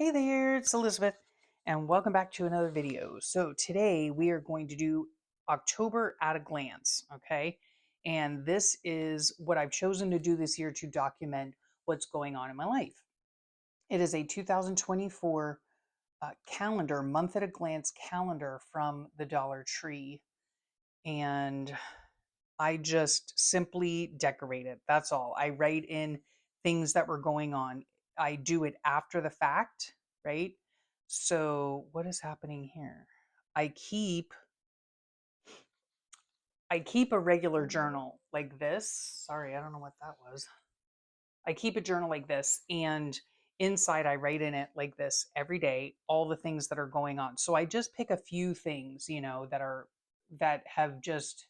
Hey there, it's Elizabeth, and welcome back to another video. So today we are going to do October at a glance, okay? And this is what I've chosen to do this year to document what's going on in my life. It is a 2024 calendar, month at a glance calendar from the Dollar Tree, and I just simply decorate it. That's all. I write in things that were going on. I do it after the fact, right? So, what is happening here? I keep I keep a regular journal like this. Sorry, I don't know what that was. I keep a journal like this, and inside I write in it like this every day all the things that are going on. So I just pick a few things, that have just,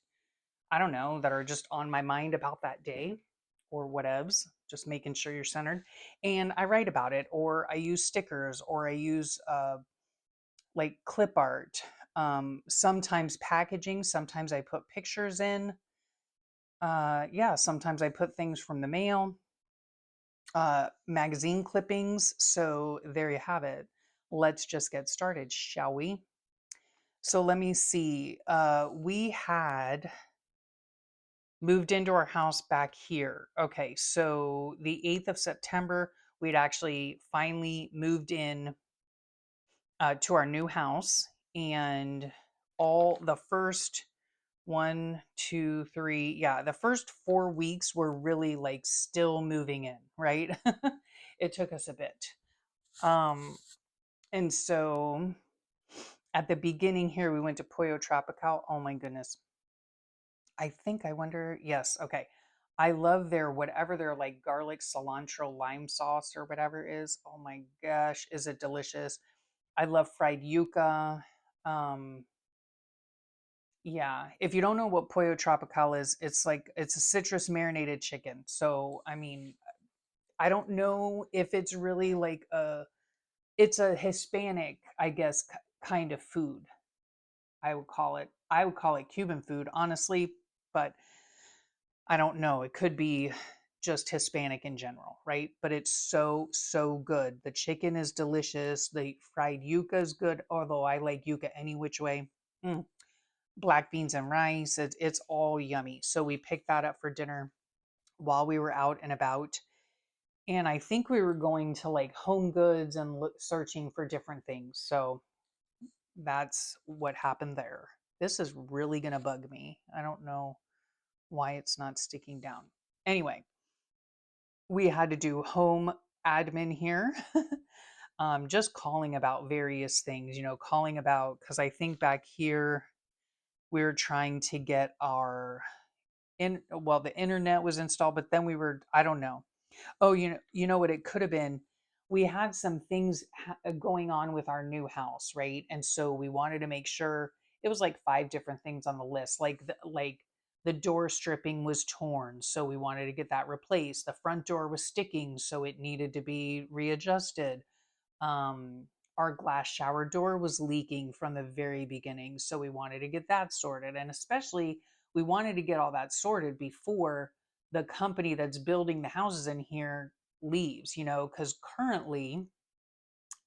I don't know, that are just on my mind about that day or whatevs, just making sure you're centered. And I write about it, or I use stickers, or I use like clip art, sometimes packaging, sometimes I put pictures in. Yeah, sometimes I put things from the mail, magazine clippings. So there you have it. Let's just get started, shall we? So let me see. We had moved into our house back here. Okay, so the 8th of September, we'd actually finally moved in to our new house. And all the first one, two, three, yeah, the first 4 weeks were really like still moving in, right? It took us a bit. Um, and so at the beginning here, we went to Pollo Tropical. Oh my goodness. I think I wonder, yes, okay. I love their whatever their like garlic cilantro lime sauce or whatever is. Oh my gosh, is it delicious? I love fried yuca. Um, yeah, if you don't know what Pollo Tropical is, it's a citrus marinated chicken. So, I mean, I don't know if it's really like it's a Hispanic, I guess, kind of food. I would call it. I would call it Cuban food, honestly, but I don't know. It could be just Hispanic in general, right? But it's so, so good. The chicken is delicious. The fried yuca is good, although I like yuca any which way. Mm. Black beans and rice. It's all yummy. So we picked that up for dinner while we were out and about. And I think we were going to like Home Goods and searching for different things. So that's what happened there. This is really going to bug me. I don't know why it's not sticking down. Anyway, we had to do home admin here. Just calling about various things, calling about, because I think back here we were trying to get our well, the internet was installed, but then we were, I don't know. Oh, you know what it could have been? We had some things going on with our new house, right? And so we wanted to make sure it was like five different things on the list. Like the door stripping was torn, so we wanted to get that replaced. The front door was sticking, so it needed to be readjusted. Um, our glass shower door was leaking from the very beginning, so we wanted to get that sorted. And especially, we wanted to get all that sorted before the company that's building the houses in here leaves, because currently,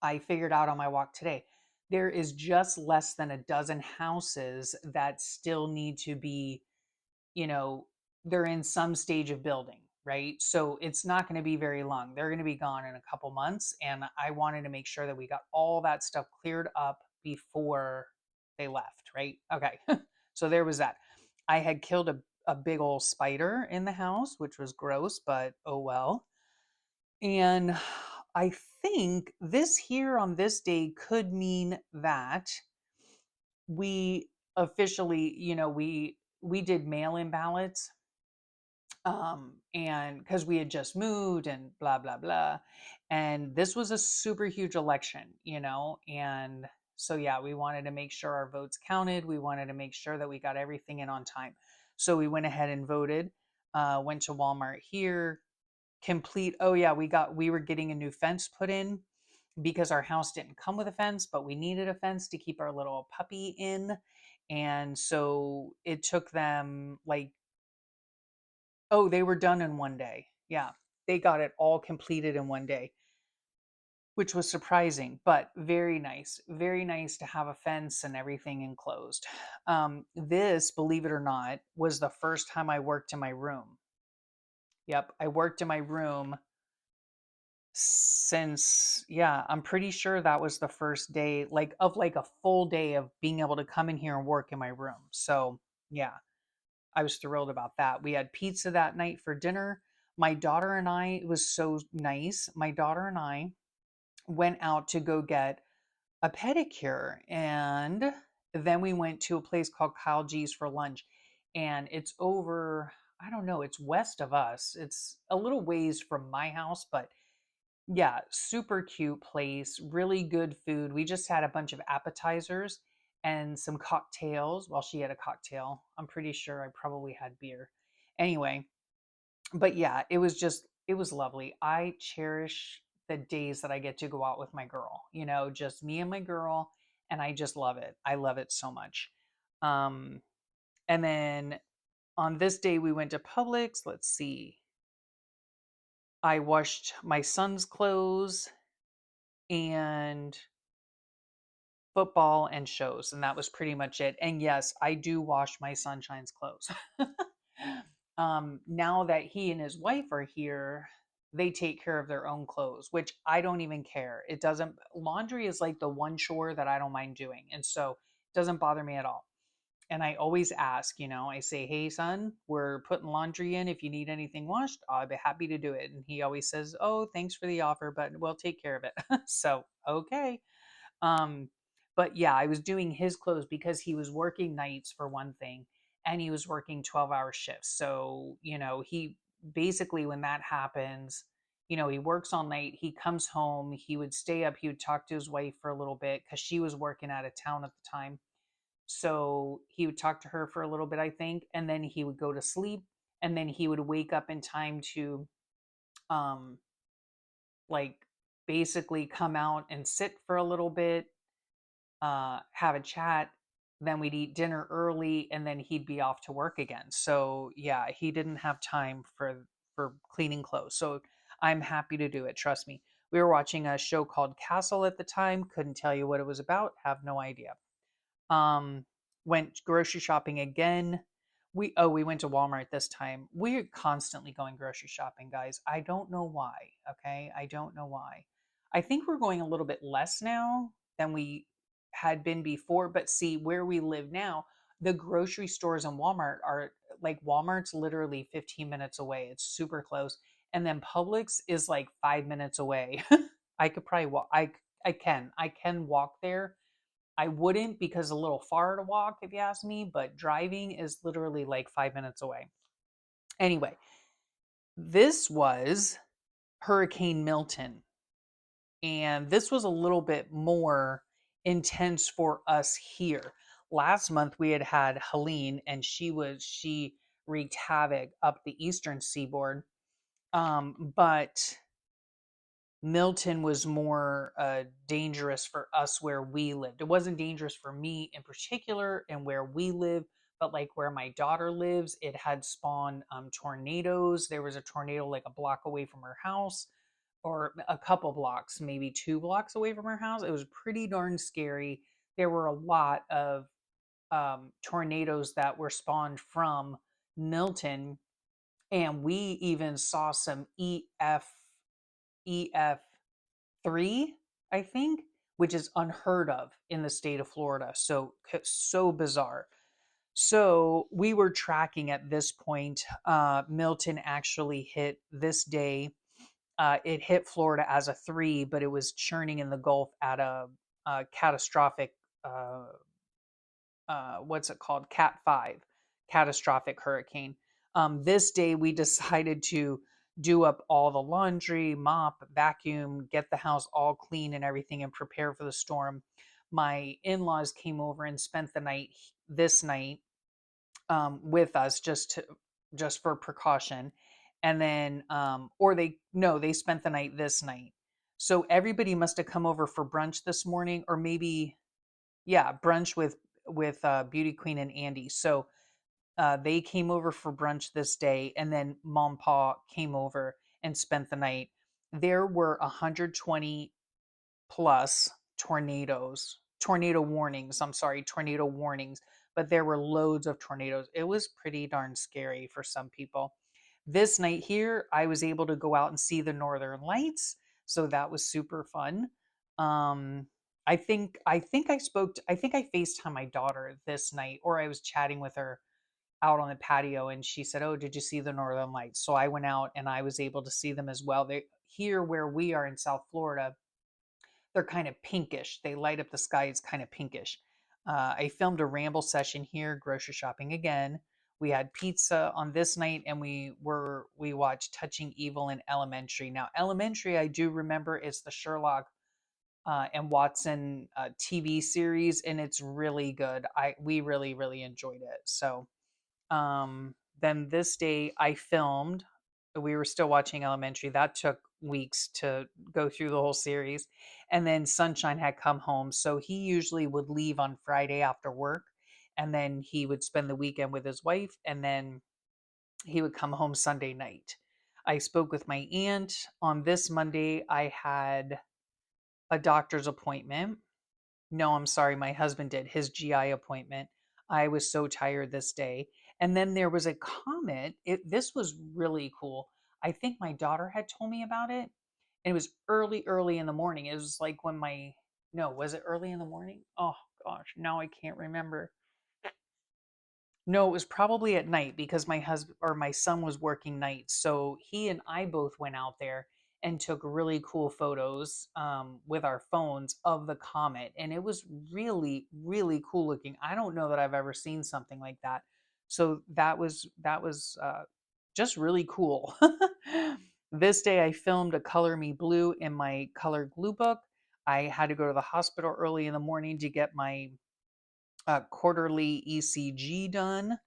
I figured out on my walk today, there is just less than a dozen houses that still need to be, you know, they're in some stage of building, right? So it's not going to be very long. They're going to be gone in a couple months. And I wanted to make sure that we got all that stuff cleared up before they left, right? Okay. So there was that. I had killed a big old spider in the house, which was gross, but oh well. And I think this here on this day could mean that we officially, we did mail-in ballots, and because we had just moved and blah blah blah, and this was a super huge election, and so yeah, we wanted to make sure our votes counted. We wanted to make sure that we got everything in on time, so we went ahead and voted. Went to Walmart here, complete. Oh yeah, we were getting a new fence put in because our house didn't come with a fence, but we needed a fence to keep our little puppy in. And so it took them like, oh, they were done in one day. Yeah, they got it all completed in one day. which was surprising, but very nice. Very nice to have a fence and everything enclosed. This, believe it or not, was the first time I worked in my room. Yep, I worked in my room since, yeah, I'm pretty sure that was the first day, like, of like a full day of being able to come in here and work in my room. So, yeah, I was thrilled about that. We had pizza that night for dinner. My daughter and I, it was so nice. My daughter and I went out to go get a pedicure, and then we went to a place called Kyle G's for lunch. And it's over, I don't know, it's west of us. It's a little ways from my house, but yeah, super cute place, really good food. We just had a bunch of appetizers and some cocktails. Well, she had a cocktail. I'm pretty sure I probably had beer. Anyway, but yeah, it was lovely. I cherish the days that I get to go out with my girl, just me and my girl, and I just love it. I love it so much. Um, and then on this day we went to Publix. Let's see. I washed my son's clothes and football and shows, and that was pretty much it. And yes, I do wash my sunshine's clothes. Now that he and his wife are here, they take care of their own clothes, which I don't even care. It doesn't, laundry is like the one chore that I don't mind doing. And so it doesn't bother me at all. And I always ask, I say, hey, son, we're putting laundry in. If you need anything washed, I'll be happy to do it. And he always says, oh, thanks for the offer, but we'll take care of it. So, okay. Um, but yeah, I was doing his clothes because he was working nights for one thing, and he was working 12-hour shifts. So, he basically, when that happens, he works all night. He comes home, he would stay up, he would talk to his wife for a little bit because she was working out of town at the time. So he would talk to her for a little bit, I think, and then he would go to sleep, and then he would wake up in time to, um, like, basically come out and sit for a little bit, have a chat, then we'd eat dinner early, and then he'd be off to work again. So yeah, he didn't have time for cleaning clothes. So I'm happy to do it. Trust me. We were watching a show called Castle at the time. Couldn't tell you what it was about. Have no idea. Um, Went grocery shopping again. We went to Walmart this time. We're constantly going grocery shopping, guys. I don't know why. Okay, I don't know why. I think we're going a little bit less now than we had been before. But see, where we live now, the grocery stores and Walmart are like, Walmart's literally 15 minutes away. It's super close, and then Publix is like 5 minutes away. I could probably walk. I can walk there. I wouldn't, because a little far to walk, if you ask me, but driving is literally like 5 minutes away. Anyway, this was Hurricane Milton, and this was a little bit more intense for us here. Last month we had Helene, and she wreaked havoc up the eastern seaboard. But Milton was more dangerous for us where we lived. It wasn't dangerous for me in particular and where we live, but like where my daughter lives, it had spawned tornadoes. There was a tornado like a block away from her house, or a couple blocks, maybe 2 blocks away from her house. It was pretty darn scary. There were a lot of tornadoes that were spawned from Milton, and we even saw some EF3, I think, which is unheard of in the state of Florida. So bizarre. So we were tracking at this point. Milton actually hit this day. It hit Florida as a 3, but it was churning in the Gulf at a catastrophic, uh, what's it called? Cat 5, catastrophic hurricane. This day we decided to do up all the laundry, mop, vacuum, get the house all clean and everything, and prepare for the storm. My in-laws came over and spent the night this night, with us, just for precaution. And then, or they no, they spent the night this night. So everybody must have come over for brunch this morning, or maybe, yeah, brunch with Beauty Queen and Andy. So they came over for brunch this day, and then Mom Pa came over and spent the night. There were 120 plus tornado warnings. I'm sorry, tornado warnings, but there were loads of tornadoes. It was pretty darn scary for some people. This night here, I was able to go out and see the northern lights, so that was super fun. Um, I think I FaceTime my daughter this night, or I was chatting with her out on the patio, and she said, "Oh, did you see the northern lights?" So I went out and I was able to see them as well. They here where we are in South Florida, they're kind of pinkish. They light up the sky. It's kind of pinkish. I filmed a ramble session here, grocery shopping again. We had pizza on this night, and we watched Touching Evil in Elementary. Now, Elementary, I do remember it's the Sherlock and Watson TV series, and it's really good. I We really enjoyed it. So then this day I filmed. We were still watching Elementary. That took weeks to go through the whole series. And then Sunshine had come home. So he usually would leave on Friday after work. And then he would spend the weekend with his wife. And then he would come home Sunday night. I spoke with my aunt. On this Monday, I had a doctor's appointment. No, I'm sorry, my husband did his GI appointment. I was so tired this day. And then there was a comet. This was really cool. I think my daughter had told me about it. It was early in the morning. It was like when my, no, was it early in the morning? Oh gosh, now I can't remember. No, it was probably at night because my husband or my son was working nights. So he and I both went out there and took really cool photos with our phones of the comet. And it was really cool looking. I don't know that I've ever seen something like that. So that was just really cool. This day I filmed a Color Me Blue in my color glue book. I had to go to the hospital early in the morning to get my quarterly ECG done.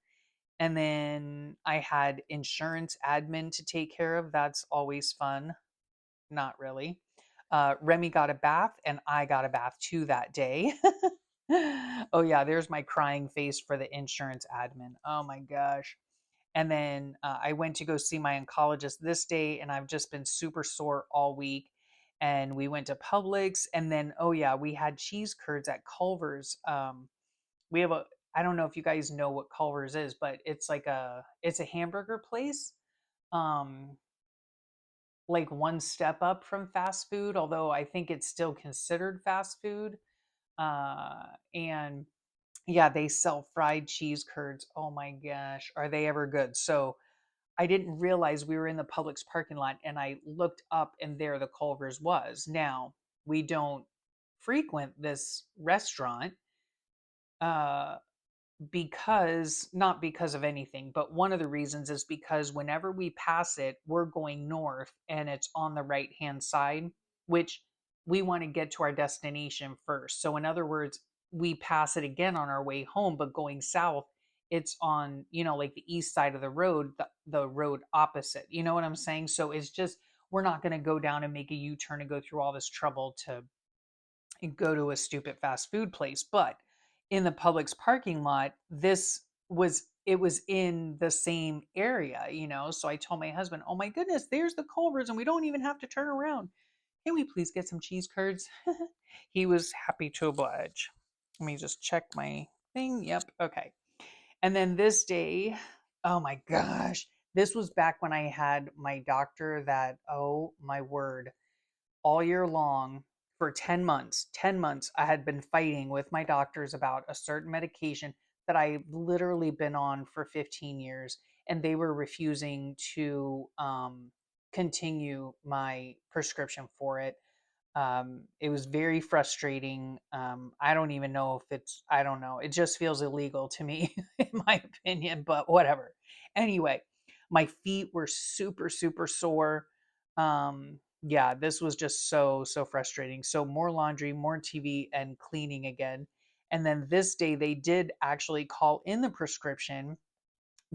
And then I had insurance admin to take care of. That's always fun. Not really. Remy got a bath, and I got a bath too that day. Oh, yeah, there's my crying face for the insurance admin. Oh my gosh. And then I went to go see my oncologist this day, and I've just been super sore all week. And we went to Publix, and then, oh yeah, we had cheese curds at Culver's. We have a I don't know if you guys know what Culver's is, but it's a hamburger place. Um like one step up from fast food, although I think it's still considered fast food. And yeah, they sell fried cheese curds. Oh my gosh, are they ever good? So I didn't realize we were in the Publix parking lot, and I looked up and there the Culver's was. Now, we don't frequent this restaurant. Uh because not because of anything, but one of the reasons is because whenever we pass it, we're going north and it's on the right hand side, which we want to get to our destination first. So in other words, we pass it again on our way home, but going south, it's on, like the east side of the road, the road opposite. You know what I'm saying? So it's just we're not going to go down and make a U-turn and go through all this trouble to and go to a stupid fast food place. But in the Publix parking lot, it was in the same area. So I told my husband, "Oh my goodness, there's the Culvers, and we don't even have to turn around. Can we please get some cheese curds?" He was happy to oblige. Let me just check my thing. Yep. Okay. And then this day, oh my gosh, this was back when I had my doctor that, oh my word, all year long for 10 months. 10 months, I had been fighting with my doctors about a certain medication that I've literally been on for 15 years, and they were refusing to continue my prescription for it. It was very frustrating. I don't even know if I don't know. It just feels illegal to me, in my opinion, but whatever. Anyway, my feet were super sore. Yeah, this was just so frustrating. So more laundry, more TV, and cleaning again. And then this day, they did actually call in the prescription,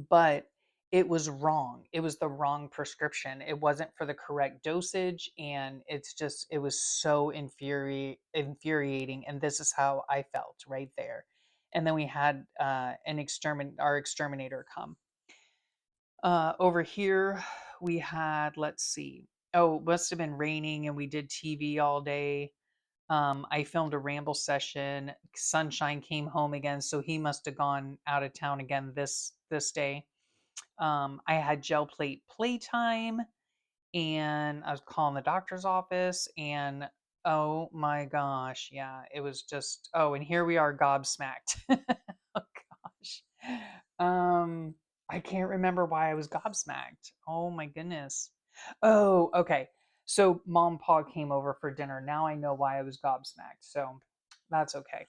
but it was wrong. It was the wrong prescription. It wasn't for the correct dosage, and it was so infuriating. And this is how I felt right there. And then we had our exterminator come. Over here, we had, let's see. Oh, it must have been raining, and we did TV all day. I filmed a ramble session. Sunshine came home again, so he must have gone out of town again this day. I had gel plate playtime, and I was calling the doctor's office, and oh my gosh, yeah, it was just, oh, and here we are gobsmacked. Oh gosh. Um, I can't remember why I was gobsmacked. Oh my goodness. Oh, okay. So mom and pa came over for dinner. Now I know why I was gobsmacked. So that's okay.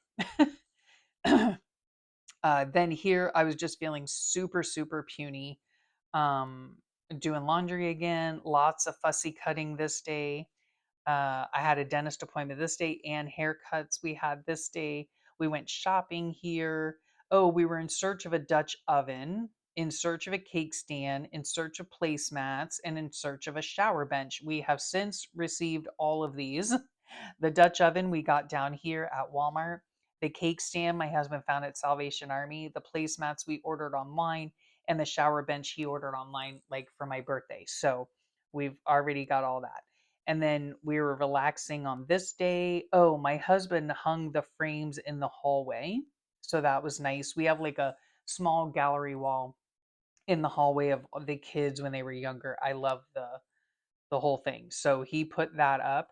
Then here I was just feeling super, super puny. Um, Doing laundry again, lots of fussy cutting this day. I had a dentist appointment this day and haircuts we had this day. We went shopping here. Oh, we were in search of a Dutch oven, in search of a cake stand, in search of placemats, and in search of a shower bench. We have since received all of these. The Dutch oven we got down here at Walmart. The cake stand my husband found at Salvation Army. The placemats we ordered online, and the shower bench he ordered online, like for my birthday. So we've already got all that. And then we were relaxing on this day. Oh, my husband hung the frames in the hallway. So that was nice. We have like a small gallery wall in the hallway of the kids when they were younger. I love the whole thing. So he put that up.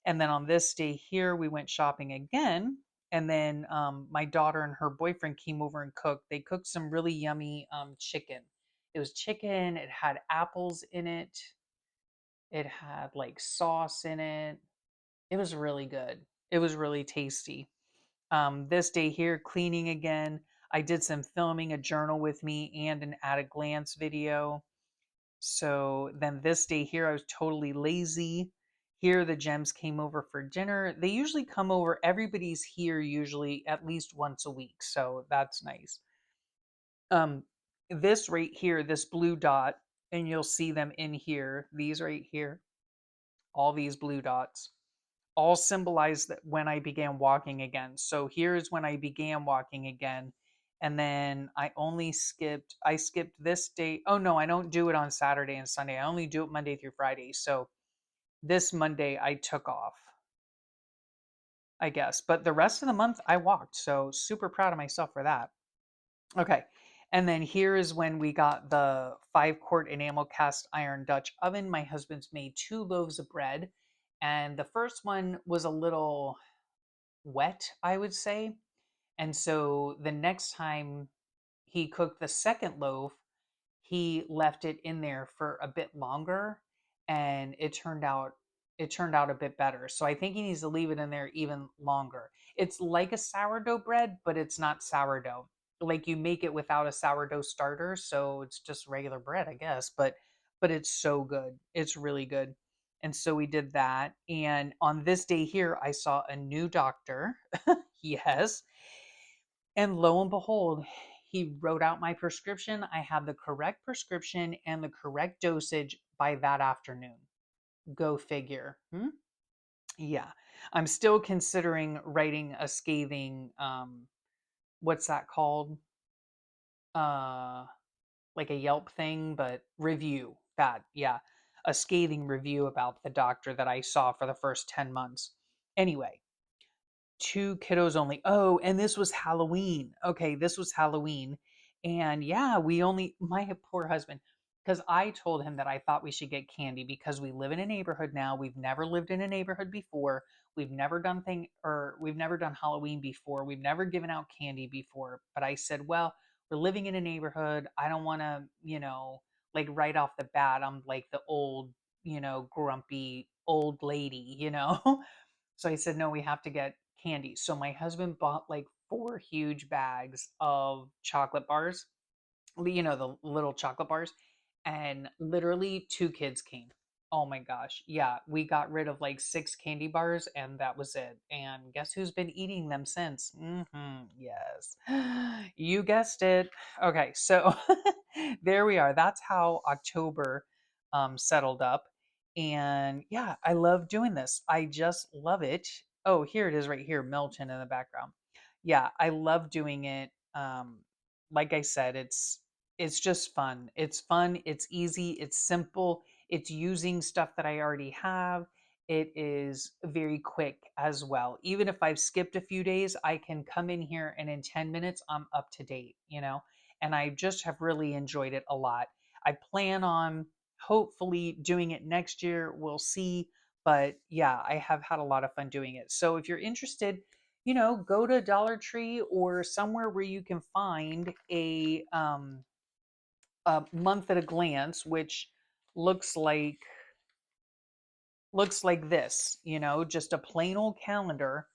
And then on this day here, we went shopping again. And then my daughter and her boyfriend came over and cooked. They cooked some really yummy chicken. It was chicken, it had apples in it, it had like sauce in it. It was really good. It was really tasty. This day here, cleaning again. I did some filming, a journal with me, and an at a glance video. So then this day here, I was totally lazy. Here, the gems came over for dinner. They usually come over, everybody's here usually at least once a week. So that's nice. Um, this right here, this blue dot, and you'll see them in here, these right here, all these blue dots all symbolize that when I began walking again. So here's when I began walking again. And then I skipped this day. Oh no, I don't do it on Saturday and Sunday. I only do it Monday through Friday. So this Monday I took off, I guess. But the rest of the month I walked. So super proud of myself for that. Okay. And then here is when we got the 5-quart enamel cast iron Dutch oven. My husband's made 2 loaves of bread. And the first one was a little wet, I would say. And so the next time he cooked the second loaf, he left it in there for a bit longer, and it turned out a bit better. So I think he needs to leave it in there even longer. It's like a sourdough bread, but it's not sourdough. Like you make it without a sourdough starter, so it's just regular bread, I guess, but it's so good. It's really good. And so we did that. And on this day here, I saw a new doctor. Yes. And lo and behold, he wrote out my prescription. I had the correct prescription and the correct dosage by that afternoon. Go figure. Hmm? Yeah. I'm still considering writing a scathing, what's that called? Uh, like a Yelp thing, but review. That, yeah. A scathing review about the doctor that I saw for the first 10 months. Anyway, 2 kiddos only. Oh, and this was Halloween. Okay, this was Halloween. And yeah, my poor husband, because I told him that I thought we should get candy because we live in a neighborhood now. We've never lived in a neighborhood before. We've never done Halloween before. We've never given out candy before. But I said, well, we're living in a neighborhood. I don't want to, like right off the bat, I'm like the old, grumpy old lady. So I said, no, we have to get candy. So my husband bought like 4 huge bags of chocolate bars, the little chocolate bars, and literally 2 kids came. Oh my gosh. Yeah, we got rid of like 6 candy bars and that was it. And guess who's been eating them since? Yes. You guessed it. Okay, so there we are. That's how October settled up. And yeah, I love doing this. I just love it. Oh, here it is right here, Milton in the background. Yeah, I love doing it. Like I said, it's just fun. It's fun, it's easy, it's simple, it's using stuff that I already have. it is very quick as well. Even if I've skipped a few days, I can come in here and in 10 minutes I'm up to date, you know? And I just have really enjoyed it a lot. I plan on hopefully doing it next year. We'll see. But yeah, I have had a lot of fun doing it. So if you're interested, go to Dollar Tree or somewhere where you can find a month at a glance, which looks like this, just a plain old calendar.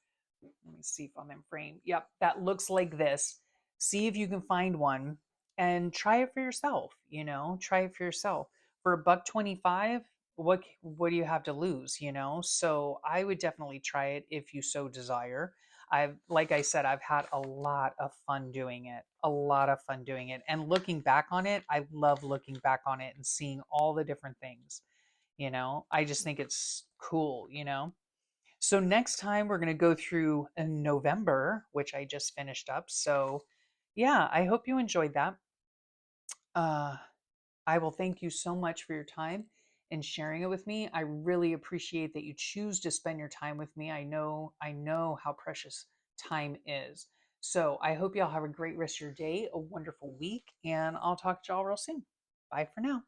Let me see if I'm in frame. Yep, that looks like this. See if you can find one and try it for yourself, try it for yourself. For a buck 25, what do you have to lose, So I would definitely try it if you so desire. Like I said, I've had a lot of fun doing it. A lot of fun doing it. And looking back on it, I love looking back on it and seeing all the different things, I just think it's cool. So next time we're going to go through November, which I just finished up. So yeah, I hope you enjoyed that. Uh, I will thank you so much for your time and sharing it with me. I really appreciate that you choose to spend your time with me. I know how precious time is. So I hope y'all have a great rest of your day, a wonderful week, and I'll talk to y'all real soon. Bye for now.